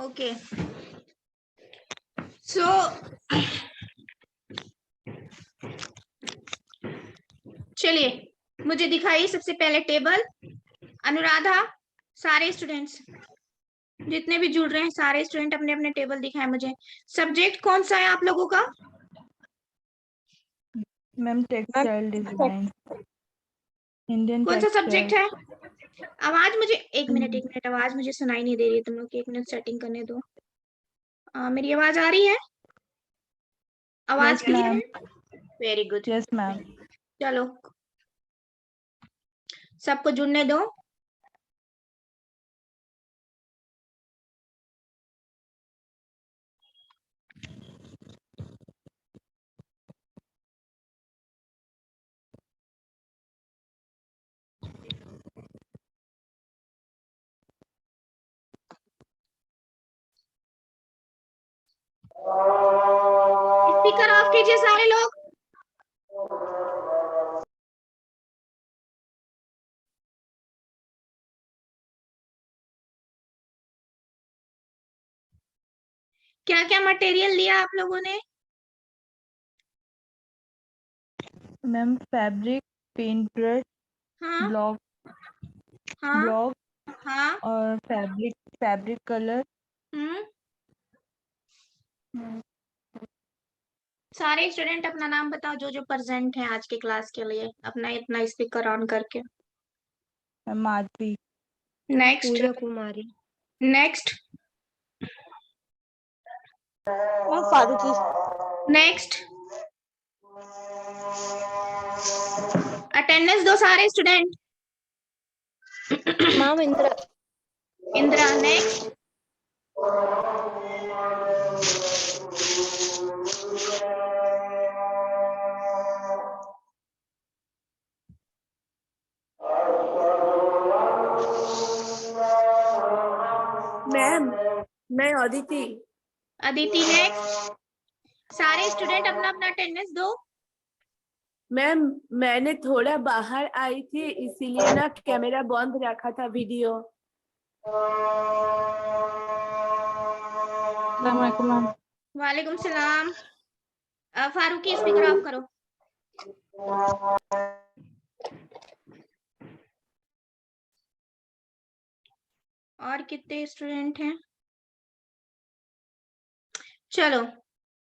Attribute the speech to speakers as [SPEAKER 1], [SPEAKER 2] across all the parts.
[SPEAKER 1] Okay so चलिए मुझे दिखाइए सबसे पहले टेबल। अनुराधा, सारे स्टूडेंट्स जितने भी जुड़ रहे हैं सारे स्टूडेंट अपने अपने टेबल दिखाएं मुझे। सब्जेक्ट कौन सा है आप लोगों का?
[SPEAKER 2] मैम टेक्सटाइल डिजाइन, इंडियन
[SPEAKER 1] कौन सा सब्जेक्ट
[SPEAKER 2] टेक्सटाइल।
[SPEAKER 1] है? आवाज मुझे एक मिनट आवाज मुझे सुनाई नहीं दे रही है, तुम लोग की 1 मिनट सेटिंग करने दो। मेरी आवाज आ रही है? आवाज
[SPEAKER 2] यस
[SPEAKER 1] क्लियर
[SPEAKER 2] मैम,
[SPEAKER 1] है? Very good.
[SPEAKER 2] Yes ma'am.
[SPEAKER 1] चलो सबको जुड़ने दो। स्पीकर ऑफ कीजिए सारे लोग। क्या क्या मटेरियल लिया आप लोगों ने?
[SPEAKER 2] मैम फैब्रिक, पेंट ब्रश,
[SPEAKER 1] हाँ
[SPEAKER 2] ब्लॉक
[SPEAKER 1] हाँ
[SPEAKER 2] ब्लॉक
[SPEAKER 1] हाँ।
[SPEAKER 2] और फैब्रिक कलर।
[SPEAKER 1] सारे स्टूडेंट अपना नाम बताओ जो जो प्रेजेंट हैं आज के क्लास के लिए, अपना इतना स्पीकर ऑन करके।
[SPEAKER 2] Ma'am Madhavi,
[SPEAKER 1] next
[SPEAKER 3] Pooja Kumari,
[SPEAKER 1] next
[SPEAKER 3] ma'am Farooqui,
[SPEAKER 1] next. Attendance दो सारे student.
[SPEAKER 3] Ma'am Indira,
[SPEAKER 1] Indira. Next
[SPEAKER 4] ma'am मैं अदिति।
[SPEAKER 1] अदिति। नेक्स्ट सारे स्टूडेंट अपना अपना अटेंडेंस दो।
[SPEAKER 4] मैम मैंने थोड़ा बाहर आई थी इसीलिए ना कैमरा बंद रखा था वीडियो।
[SPEAKER 2] मैम।
[SPEAKER 1] वालेकुम सलाम। फारूकी स्पीकर ऑफ करो। और कितने स्टूडेंट हैं? चलो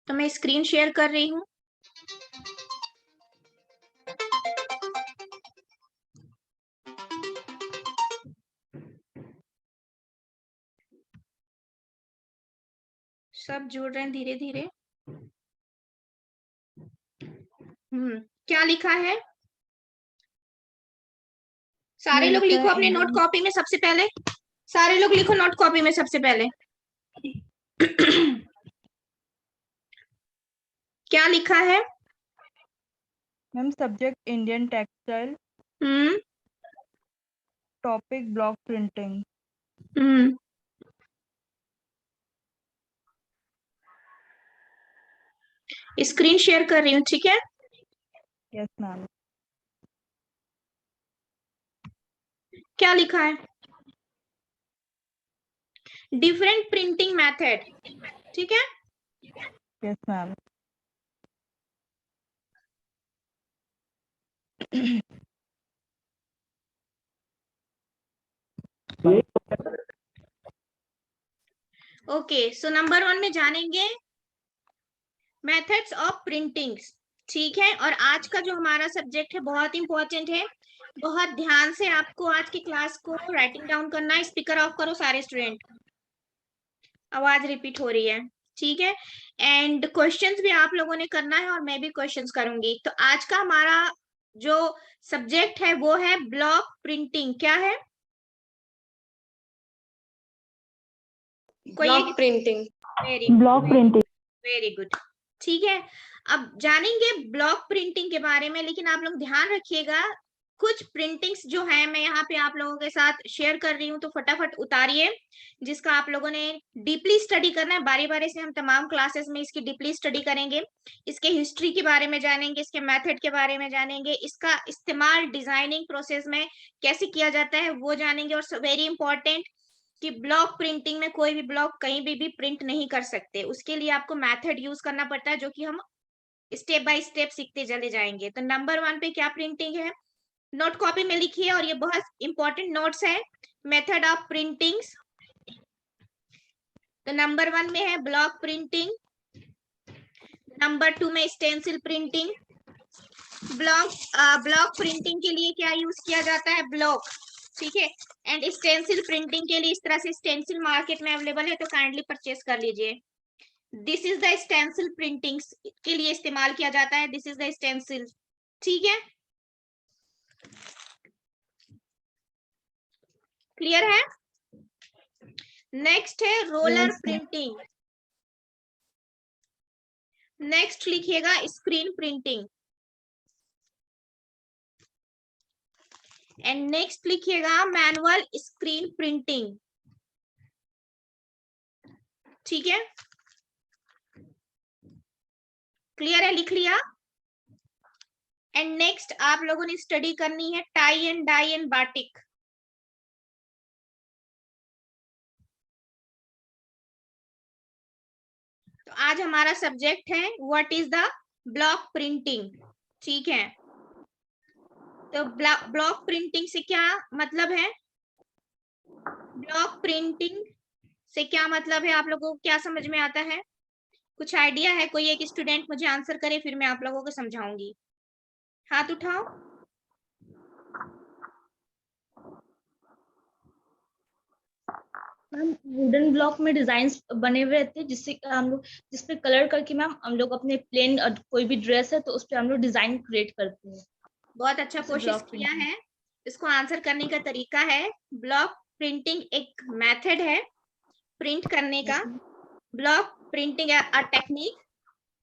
[SPEAKER 1] तो मैं स्क्रीन शेयर कर रही हूँ। सब जुड़ रहे हैं धीरे धीरे। क्या लिखा है? सारे लोग लिखो अपने नोट कॉपी में सबसे पहले। सारे लोग लिखो नोट कॉपी में सबसे पहले। क्या लिखा है?
[SPEAKER 2] Ma'am subject Indian textile, topic block printing.
[SPEAKER 1] Screen share कर रही हूँ, ठीक है?
[SPEAKER 2] Yes ma'am.
[SPEAKER 1] क्या लिखा है? डिफरेंट प्रिंटिंग मेथड, ठीक है?
[SPEAKER 2] Yes ma'am.
[SPEAKER 1] Okay so number 1 में जानेंगे मेथड्स ऑफ प्रिंटिंग, ठीक है? और आज का जो हमारा सब्जेक्ट है बहुत इंपॉर्टेंट है, बहुत ध्यान से आपको आज की क्लास को राइटिंग डाउन करना है। स्पीकर ऑफ करो सारे स्टूडेंट, आवाज रिपीट हो रही है, ठीक है? एंड क्वेश्चंस भी आप लोगों ने करना है और मैं भी क्वेश्चंस करूंगी। तो आज का हमारा जो सब्जेक्ट है वो है ब्लॉक प्रिंटिंग। क्या है?
[SPEAKER 3] Block printing,
[SPEAKER 2] block printing.
[SPEAKER 1] Very good, ठीक है। अब जानेंगे ब्लॉक प्रिंटिंग के बारे में, लेकिन आप लोग ध्यान रखिएगा कुछ प्रिंटिंग्स जो है मैं यहाँ पे आप लोगों के साथ शेयर कर रही हूँ, तो फटाफट उतारिए। जिसका आप लोगों ने डीपली स्टडी करना है, बारी बारी से हम तमाम क्लासेस में इसकी डीपली स्टडी करेंगे। इसके हिस्ट्री के बारे में जानेंगे, इसके मेथड के बारे में जानेंगे, इसका इस्तेमाल डिजाइनिंग प्रोसेस में कैसे किया जाता है वो जानेंगे। और वेरी इंपॉर्टेंट, कि ब्लॉक प्रिंटिंग में कोई भी ब्लॉक कहीं भी प्रिंट नहीं कर सकते, उसके लिए आपको मेथड यूज करना पड़ता है, जो कि हम स्टेप बाय स्टेप सीखते चले जाएंगे। तो नंबर 1 पे क्या प्रिंटिंग है, नोट कॉपी में लिखिए, और ये बहुत इंपॉर्टेंट नोट्स है, मेथड ऑफ प्रिंटिंग। तो नंबर 1 में है ब्लॉक प्रिंटिंग, नंबर 2 में स्टेंसिल प्रिंटिंग। ब्लॉक प्रिंटिंग के लिए क्या यूज किया जाता है, ब्लॉक, ठीक है। एंड स्टेंसिल प्रिंटिंग के लिए इस तरह से स्टेंसिल मार्केट में अवेलेबल है, तो काइंडली परचेस कर लीजिए। This is the stencil printing के लिए इस्तेमाल किया जाता है, दिस इज द स्टेंसिल, ठीक है, क्लियर है। नेक्स्ट है रोलर प्रिंटिंग, नेक्स्ट लिखिएगा स्क्रीन प्रिंटिंग, एंड नेक्स्ट लिखिएगा मैनुअल स्क्रीन प्रिंटिंग, ठीक है, क्लियर है, लिख लिया। एंड नेक्स्ट आप लोगों ने स्टडी करनी है tie and dye and batik. तो आज हमारा सब्जेक्ट है what is the block printing, ठीक है। तो ब्लॉक प्रिंटिंग से क्या मतलब है, ब्लॉक प्रिंटिंग से क्या मतलब है, आप लोगों को क्या समझ में आता है, कुछ आइडिया है, कोई एक स्टूडेंट मुझे आंसर करे, फिर मैं आप लोगों को समझाऊंगी, हाथ उठाओ।
[SPEAKER 5] मैम वुडन ब्लॉक में डिजाइन्स बने हुए रहते हैं, जिससे हम लोग जिसपे कलर करके मैम हम लोग अपने प्लेन कोई भी ड्रेस है तो उस पे हम लोग डिजाइन क्रिएट करते हैं।
[SPEAKER 1] बहुत अच्छा कोशिश किया है, इसको आंसर करने का तरीका है, ब्लॉक प्रिंटिंग एक मेथड है प्रिंट करने का, block printing a technique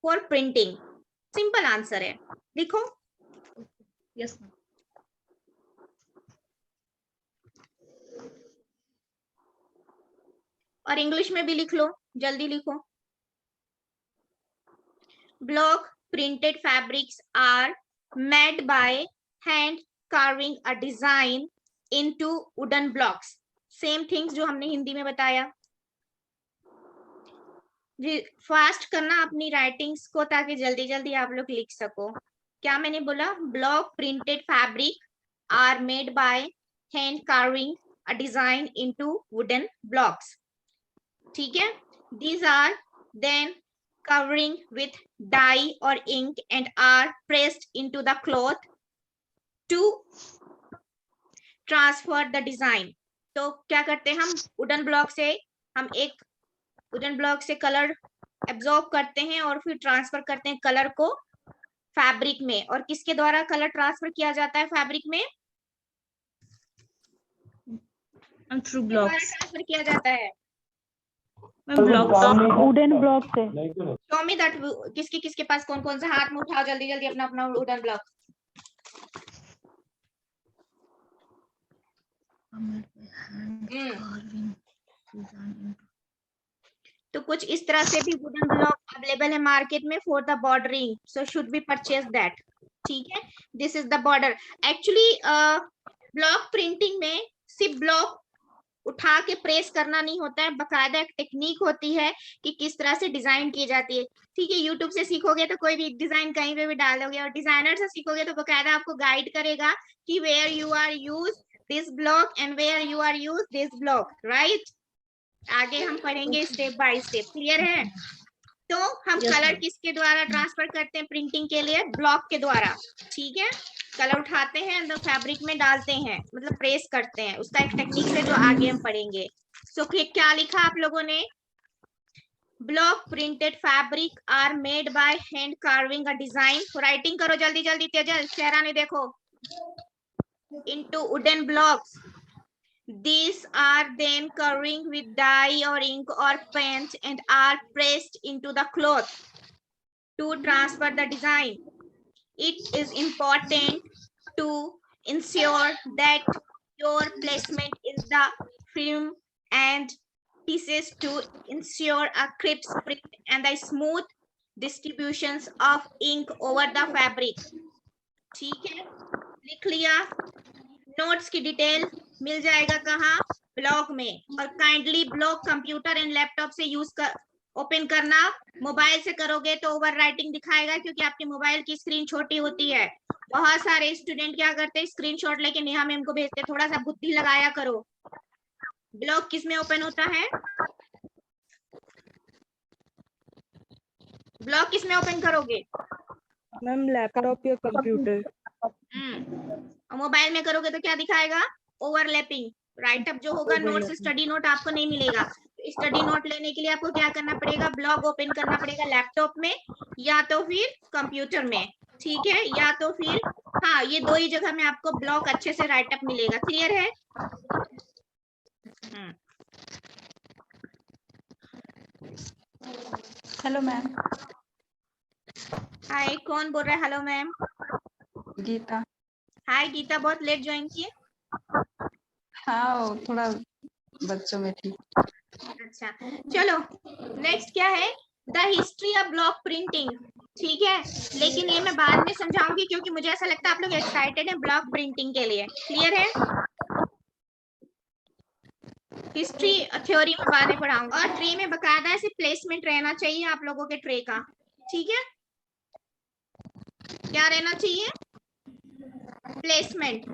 [SPEAKER 1] for printing, simple answer है, लिखो।
[SPEAKER 5] Yes ma'am.
[SPEAKER 1] और इंग्लिश में भी लिख लो, जल्दी लिखो। Block printed fabrics are made by hand carving a design into wooden blocks, same things जो हमने हिंदी में बताया। फास्ट करना अपनी राइटिंग्स को, ताकि जल्दी जल्दी आप लोग लिख सको। क्या मैंने बोला, block printed fabric are made by hand carving a design into wooden blocks, ठीक है। These are then covering with dye or ink and are pressed into the cloth to transfer the design। तो क्या करते हैं हम, wooden block से हम एक वुडन ब्लॉक से कलर एब्जॉर्ब करते हैं और फिर ट्रांसफर करते हैं कलर को फैब्रिक में। और किसके द्वारा कलर ट्रांसफर किया जाता है फैब्रिक में,
[SPEAKER 5] थ्रू ब्लॉक्स
[SPEAKER 1] ट्रांसफर किया जाता है,
[SPEAKER 2] वुडन ब्लॉक से।
[SPEAKER 1] शो मी दैट, किसके किसके पास कौन कौन सा, हाथ में उठाओ जल्दी जल्दी अपना अपना वुडन ब्लॉक। तो कुछ इस तरह से भी वुडन ब्लॉक अवेलेबल है मार्केट में for the bordering, so should be purchase that, ठीक है। This is the border. Actually block printing में सिर्फ ब्लॉक उठा के प्रेस करना नहीं होता है, बकायदा एक टेक्निक होती है कि किस तरह से डिजाइन की जाती है, ठीक है। यूट्यूब से सीखोगे तो कोई भी डिजाइन कहीं पे भी डालोगे, और डिजाइनर से सीखोगे तो बकायदा आपको गाइड करेगा कि where you are use this block and where you are use this block, right. आगे हम पढ़ेंगे स्टेप बाय स्टेप, क्लियर है। तो हम कलर किसके द्वारा ट्रांसफर करते हैं प्रिंटिंग के लिए, ब्लॉक के द्वारा, ठीक है। कलर उठाते हैं तो फैब्रिक में डालते हैं, मतलब प्रेस करते हैं, उसका एक टेक्निक है जो आगे हम पढ़ेंगे। सो क्या लिखा आप लोगों ने, block printed fabric are made by hand carving a design, writing करो जल्दी जल्दी, तेजल चेहरा नहीं देखो, into wooden blocks. These are then covering with dye or ink or paint and are pressed into the cloth to transfer the design. It is important to ensure that your placement is the film and pieces to ensure a crisp print and the smooth distributions of ink over the fabric. ठीक है, लिख लिया। Notes की detail मिल जाएगा कहाँ, blog में। और kindly blog computer and laptop से यूज कर ओपन करना। मोबाइल से करोगे तो ओवर राइटिंग दिखाएगा, क्योंकि आपके मोबाइल की स्क्रीन छोटी होती है। बहुत सारे स्टूडेंट क्या करते हैं, स्क्रीनशॉट लेके नेहा मैम को भेजते हैं। थोड़ा सा बुद्धि लगाया करो। ब्लॉग किस में ओपन होता है, ब्लॉग किस में ओपन करोगे?
[SPEAKER 2] मैम लैपटॉप या कंप्यूटर।
[SPEAKER 1] और मोबाइल में करोगे तो क्या दिखाएगा, ओवरलैपिंग। राइटअप जो होगा नोट्स, स्टडी नोट आपको नहीं मिलेगा। स्टडी नोट लेने के लिए आपको क्या करना पड़ेगा, ब्लॉग ओपन करना पड़ेगा लैपटॉप में या तो फिर कंप्यूटर में, ठीक है, या तो फिर हाँ, ये दो ही जगह में आपको ब्लॉग अच्छे से राइटअप मिलेगा। क्लियर है?
[SPEAKER 6] Hello ma'am.
[SPEAKER 1] हाय, कौन बोल रहा है? Hello ma'am.
[SPEAKER 6] Geeta.
[SPEAKER 1] Hi Geeta, बहुत लेट ज्वाइन किए।
[SPEAKER 6] हाँ, वो थोड़ा बच्चों में थी।
[SPEAKER 1] अच्छा, चलो नेक्स्ट क्या है, the history of block printing. ठीक है, लेकिन ये मैं बाद में समझाऊंगी, क्योंकि मुझे ऐसा लगता है आप लोग एक्साइटेड हैं ब्लॉक प्रिंटिंग के लिए। क्लियर है? हिस्ट्री थ्योरी में बाद में पढ़ाऊंगा। और ट्रे में बकायदा ऐसे प्लेसमेंट रहना चाहिए आप लोगों के ट्रे का। ठीक है, क्या रहना चाहिए, प्लेसमेंट।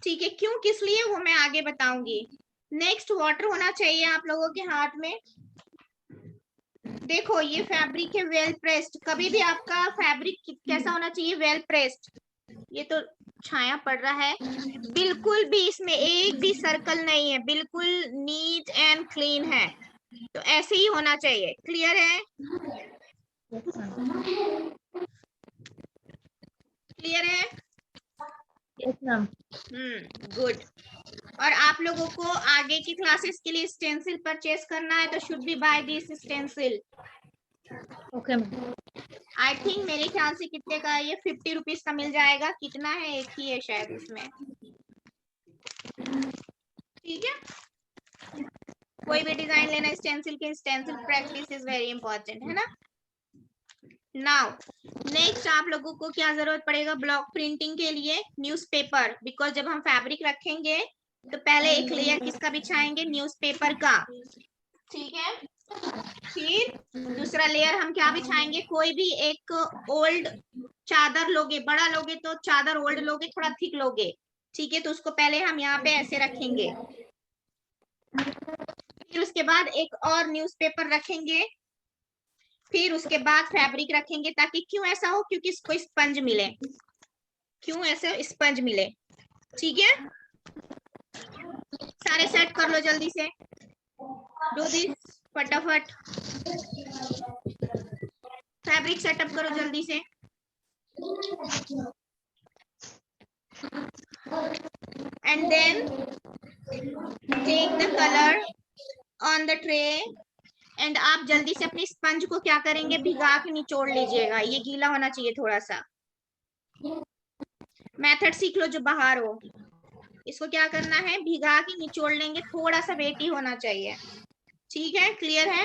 [SPEAKER 1] ठीक है, क्यों किस लिए वो मैं आगे बताऊंगी। नेक्स्ट, वाटर होना चाहिए आप लोगों के हाथ में। देखो ये फैब्रिक है वेल प्रेस्ड। कभी भी आपका फैब्रिक कैसा होना चाहिए, वेल प्रेस्ड। ये तो छाया पड़ रहा है, बिल्कुल भी इसमें एक भी सर्कल नहीं है, बिल्कुल नीट एंड क्लीन है। तो ऐसे ही होना चाहिए। क्लियर है? क्लियर है?
[SPEAKER 5] Yes ma'am.
[SPEAKER 1] गुड। और आप लोगों को आगे की क्लासेस के लिए स्टेंसिल परचेस करना है, तो should be buy this stencil.
[SPEAKER 5] Okay ma'am.
[SPEAKER 1] I think मेरे ख्याल से कितने का है ये, 50 रुपीज का मिल जाएगा। कितना है, एक ही है शायद इसमें। ठीक है, कोई भी डिजाइन लेना स्टेंसिल के, stencil practice is very important, है ना। नाउ नेक्स्ट आप लोगों को क्या जरूरत पड़ेगा ब्लॉक प्रिंटिंग के लिए, न्यूज़पेपर। बिकॉज जब हम फैब्रिक रखेंगे तो पहले एक लेयर किसका बिछाएंगे, न्यूज़पेपर का। ठीक है, फिर दूसरा लेयर हम क्या बिछाएंगे, कोई भी एक ओल्ड चादर लोगे, बड़ा लोगे तो चादर ओल्ड लोगे, थोड़ा थिक लोगे। ठीक है, तो उसको पहले हम यहाँ पे ऐसे रखेंगे। फिर उसके बाद एक और न्यूज़पेपर रखेंगे। फिर उसके बाद फैब्रिक रखेंगे, ताकि क्यों ऐसा हो, क्योंकि इसको स्पंज मिले। क्यों ऐसे स्पंज मिले। ठीक है, सारे सेट कर लो जल्दी से, डू दिस फटाफट। फैब्रिक सेटअप करो जल्दी से। And then take the colour on the tray. एंड आप जल्दी से अपनी स्पंज को क्या करेंगे, भिगा के निचोड़ लीजिएगा। ये गीला होना चाहिए थोड़ा सा। मेथड सीख लो जो बाहर हो। इसको क्या करना है, भिगा के निचोड़ लेंगे, थोड़ा सा वेटी होना चाहिए। ठीक है, क्लियर है?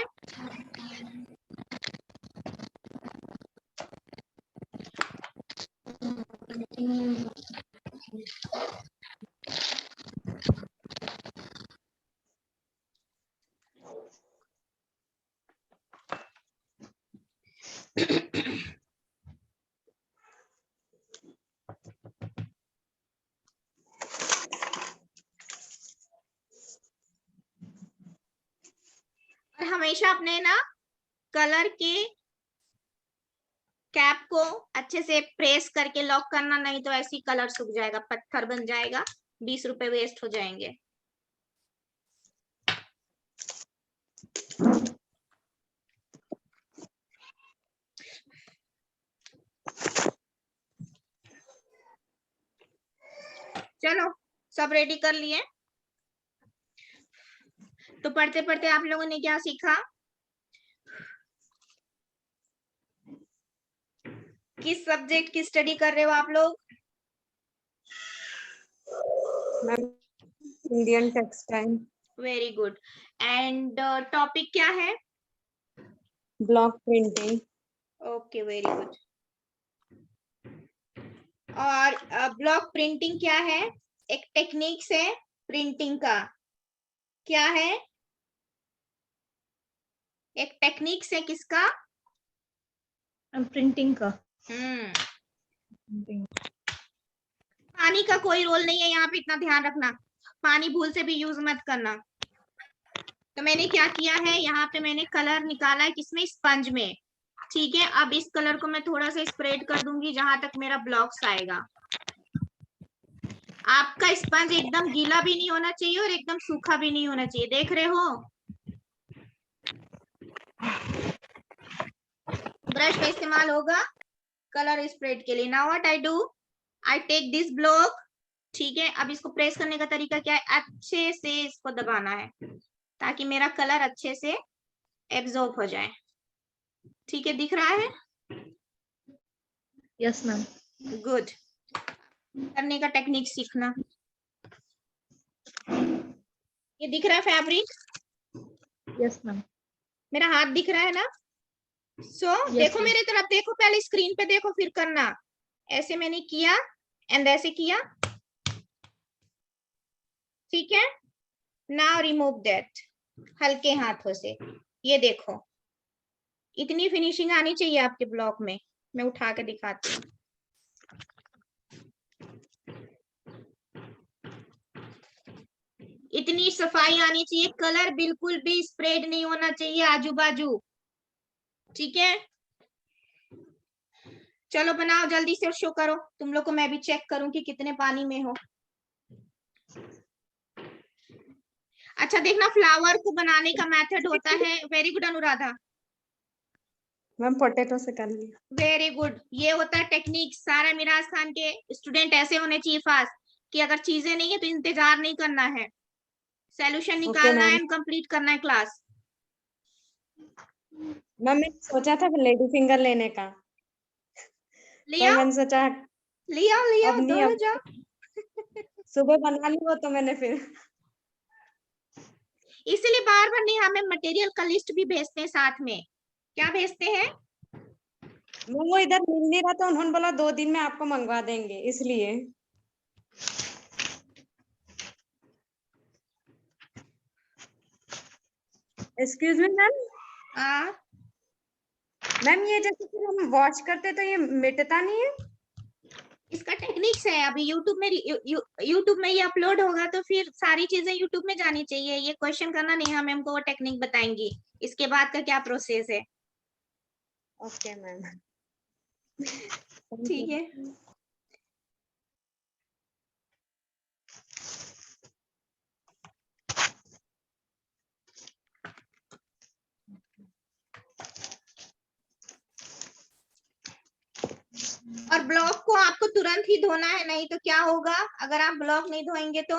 [SPEAKER 1] हमेशा अपने ना कलर के कैप को अच्छे से प्रेस करके लॉक करना, नहीं तो ऐसी कलर सूख जाएगा, पत्थर बन जाएगा, 20 रुपए वेस्ट हो जाएंगे। चलो सब रेडी कर लिए। तो पढ़ते पढ़ते आप लोगों ने क्या सीखा, किस सब्जेक्ट की स्टडी कर रहे हो आप लोग?
[SPEAKER 3] Indian textile.
[SPEAKER 1] Very good. And topic क्या है?
[SPEAKER 3] Block printing.
[SPEAKER 1] Okay, very good. और ब्लॉक प्रिंटिंग क्या है, एक टेक्निक्स है प्रिंटिंग का। क्या है? एक टेक्निक्स है किसका?
[SPEAKER 5] प्रिंटिंग का।
[SPEAKER 1] पानी का कोई रोल नहीं है यहाँ पे, इतना ध्यान रखना। पानी भूल से भी यूज मत करना। तो मैंने क्या किया है, यहाँ पे मैंने कलर निकाला है किसमें? स्पंज में। ठीक है, अब इस कलर को मैं थोड़ा सा स्प्रेड कर दूंगी जहां तक मेरा ब्लॉक्स आएगा। आपका स्पंज एकदम गीला भी नहीं होना चाहिए और एकदम सूखा भी नहीं होना चाहिए। देख रहे हो? ब्रश का इस्तेमाल होगा कलर स्प्रेड के लिए। Now what I do, I take this block. ठीक है, अब इसको प्रेस करने का तरीका क्या है? अच्छे से इसको दबाना है ताकि मेरा कलर अच्छे से एब्जॉर्ब हो जाए। ठीक है, दिख रहा है?
[SPEAKER 5] Yes ma'am.
[SPEAKER 1] गुड। करने का टेक्निक सीखना। ये दिख रहा है फैब्रिक?
[SPEAKER 5] Yes ma'am.
[SPEAKER 1] मेरा हाथ दिख रहा है ना?
[SPEAKER 5] Yes,
[SPEAKER 1] देखो
[SPEAKER 5] ma'am.
[SPEAKER 1] मेरे तरफ, देखो पहले स्क्रीन पे देखो फिर करना। ऐसे मैंने किया एंड ऐसे किया। ठीक है, नाउ रिमूव दैट हल्के हाथों से। ये देखो, इतनी फिनिशिंग आनी चाहिए आपके ब्लॉक में। मैं उठा के दिखाती हूँ। इतनी सफाई आनी चाहिए, कलर बिल्कुल भी स्प्रेड नहीं होना चाहिए आजू बाजू। ठीक है, चलो बनाओ जल्दी से, शो करो। तुम लोग को मैं भी चेक करूं कि कितने पानी में हो। अच्छा देखना, फ्लावर को बनाने का मेथड होता है। Very good Anuradha,
[SPEAKER 3] ma'am potato से कर लिया।
[SPEAKER 1] Very good. ये होता है टेक्निक। सारा मिराज खान के स्टूडेंट ऐसे होने चाहिए फास्ट, कि अगर चीजें नहीं है तो इंतजार नहीं करना है, सॉल्यूशन निकालना है, कंप्लीट करना है क्लास।
[SPEAKER 3] मैम मैं सोचा था लेडी फिंगर लेने का,
[SPEAKER 1] लिया
[SPEAKER 3] मैंने सोचा
[SPEAKER 1] लिया लिया,
[SPEAKER 3] अब नहीं,
[SPEAKER 1] दोनों
[SPEAKER 3] अब
[SPEAKER 1] जाओ।
[SPEAKER 3] सुबह बना ली वो तो मैंने फिर।
[SPEAKER 1] इसीलिए बार बार नहीं, हमें मटेरियल का लिस्ट भी भेजते हैं साथ में। क्या भेजते हैं?
[SPEAKER 3] वो इधर मिल नहीं रहा तो उन्होंने बोला 2 दिन में आपको मंगवा देंगे, इसलिए। Excuse me ma'am.
[SPEAKER 1] हाँ,
[SPEAKER 3] मैम ये जैसे कि हम वॉश करते तो ये मिटता नहीं है?
[SPEAKER 1] इसका टेक्निक्स है। अभी यूट्यूब में ये अपलोड होगा तो फिर सारी चीजें यूट्यूब में जानी चाहिए। ये क्वेश्चन करना नहीं, हम हमको वो टेक्निक बताएंगी इसके बाद का क्या प्रोसेस है।
[SPEAKER 3] Okay ma'am.
[SPEAKER 1] ठीक है, और ब्लॉक को आपको तुरंत ही धोना है, नहीं तो क्या होगा अगर आप ब्लॉक नहीं धोएंगे तो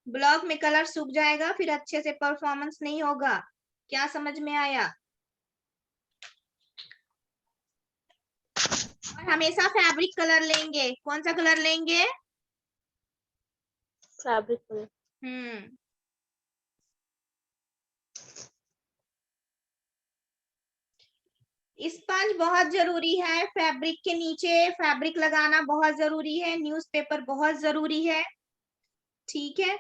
[SPEAKER 1] ब्लॉक में कलर सूख जाएगा, फिर अच्छे से परफॉर्मेंस नहीं होगा। क्या समझ में आया? और हमेशा फैब्रिक कलर लेंगे। कौन सा कलर लेंगे?
[SPEAKER 5] Fabric colour.
[SPEAKER 1] स्पंज बहुत जरूरी है। फैब्रिक के नीचे फैब्रिक लगाना बहुत जरूरी है। न्यूज़पेपर बहुत जरूरी है। ठीक है,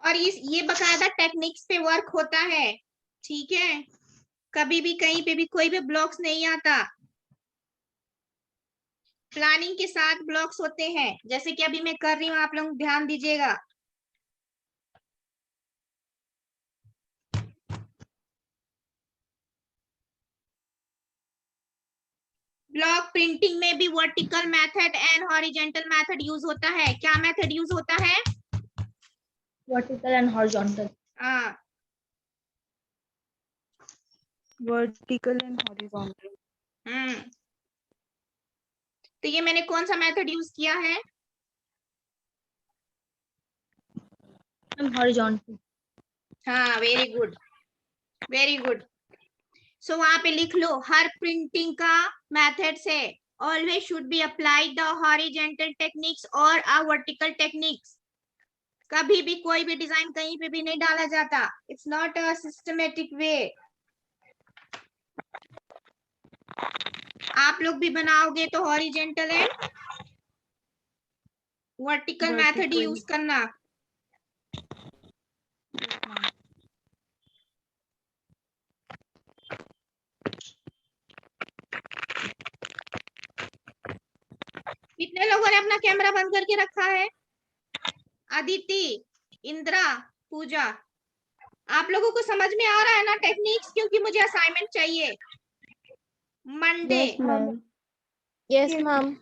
[SPEAKER 1] और ये बकायदा टेक्निक्स पे वर्क होता है। ठीक है, कभी भी कहीं पे भी कोई भी ब्लॉक्स नहीं आता, प्लानिंग के साथ ब्लॉक्स होते हैं। जैसे कि अभी मैं कर रही हूँ, आप लोग ध्यान दीजिएगा। ब्लॉक प्रिंटिंग में भी vertical method and horizontal method use होता है। क्या मेथड यूज होता है?
[SPEAKER 5] Vertical and horizontal.
[SPEAKER 1] हाँ,
[SPEAKER 2] वर्टिकल एंड हॉरिजॉन्टल।
[SPEAKER 1] तो ये मैंने कौन सा मेथड यूज किया है?
[SPEAKER 5] हॉरिजॉन्टल।
[SPEAKER 1] हाँ, वेरी गुड, वेरी गुड। सो वहां पे लिख लो, हर प्रिंटिंग का मेथड से always should be applied the horizontal techniques or a vertical techniques. कभी भी कोई भी डिजाइन कहीं पे भी नहीं डाला जाता. It's not a systematic way. आप लोग भी बनाओगे तो horizontal and vertical method use करना. कितने लोगों ने अपना कैमरा बंद करके रखा है? अदिति, इंद्रा, पूजा, आप लोगों को समझ में आ रहा है ना टेक्निक्स? क्योंकि मुझे असाइनमेंट चाहिए मंडे.
[SPEAKER 7] Yes ma'am.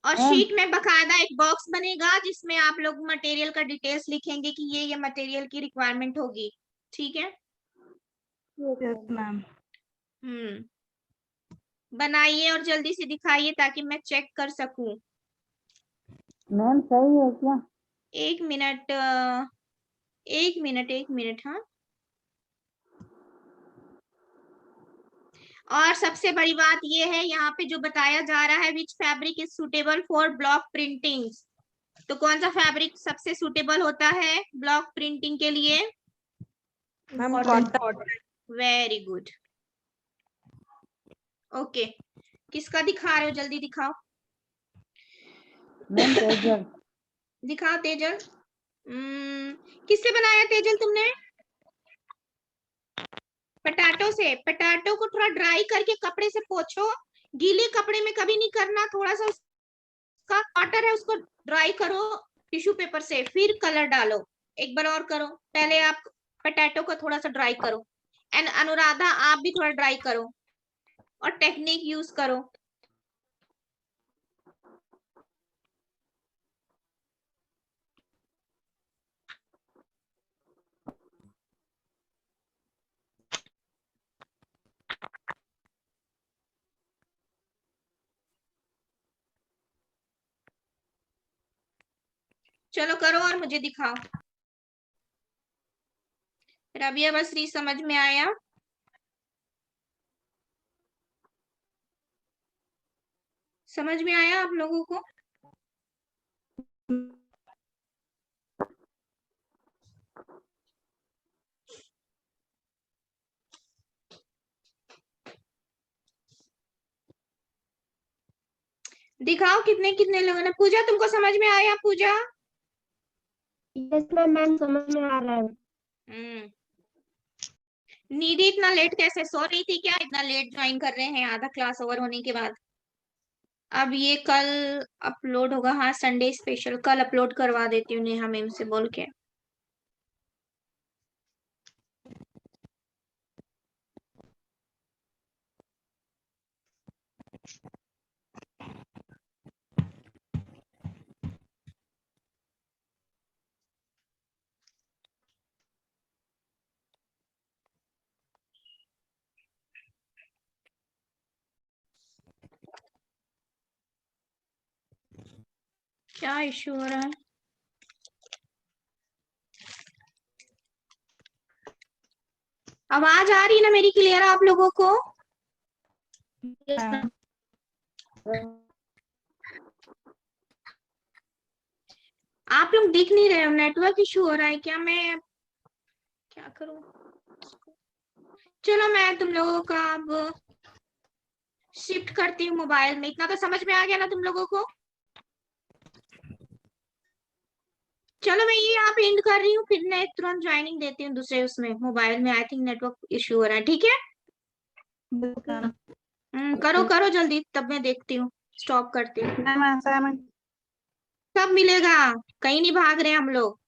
[SPEAKER 1] और शीट में बकायदा एक बॉक्स बनेगा जिसमें आप लोग मटेरियल का डिटेल्स लिखेंगे कि ये मटेरियल की रिक्वायरमेंट होगी. ठीक है?
[SPEAKER 2] Yes ma'am.
[SPEAKER 1] बनाइए और जल्दी से दिखाइए ताकि मैं चेक कर सकूं.
[SPEAKER 8] मैम सही है क्या?
[SPEAKER 1] एक मिनट. हाँ. और सबसे बड़ी बात ये है यहाँ पे जो बताया जा रहा है which fabric is suitable for block printing. तो कौन सा फैब्रिक सबसे सुटेबल होता है ब्लॉक प्रिंटिंग के लिए? Very good. ओके, किसका दिखा रहे हो? जल्दी दिखाओ.
[SPEAKER 8] मैम तेजल.
[SPEAKER 1] दिखाओ तेजल. किससे बनाया तेजल तुमने? पटाटो से. पटाटो को थोड़ा ड्राई करके कपड़े से पोंछो. गीले कपड़े में कभी नहीं करना. थोड़ा सा उसका वाटर है उसको ड्राई करो टिश्यू पेपर से, फिर कलर डालो. एक बार और करो. पहले आप पटाटो को थोड़ा सा ड्राई करो. एंड अनुराधा आप भी थोड़ा ड्राई करो और टेक्निक यूज करो. चलो करो और मुझे दिखाओ. रबिया बसरी समझ में आया? समझ में आया आप लोगों को? दिखाओ कितने कितने लोगों ने. पूजा तुमको समझ में आया? पूजा?
[SPEAKER 7] यस मैम समझ में आ रहा है.
[SPEAKER 1] नीदी इतना लेट कैसे? सो रही थी क्या? इतना लेट ज्वाइन कर रहे हैं आधा क्लास ओवर होने के बाद. अब ये कल अपलोड होगा. हाँ संडे स्पेशल कल अपलोड करवा देती हूँ नेहा मैम से बोल के. क्या इश्यू हो रहा है? आवाज आ रही है ना मेरी क्लियर आप लोगों को? आप लोग दिख नहीं रहे हो. नेटवर्क इशू हो रहा है क्या? मैं क्या करूं? चलो मैं तुम लोगों का अब शिफ्ट करती हूँ मोबाइल में. इतना तो समझ में आ गया ना तुम लोगों को? चलो मैं ये यहाँ पे एंड कर रही हूँ. फिर मैं तुरंत ज्वाइनिंग देती हूँ दूसरे उसमें मोबाइल में. आई थिंक नेटवर्क इशू हो रहा है. ठीक है? करो करो जल्दी. तब मैं देखती हूँ. स्टॉप करती हूँ. सब मिलेगा. कहीं नहीं भाग रहे हम लोग.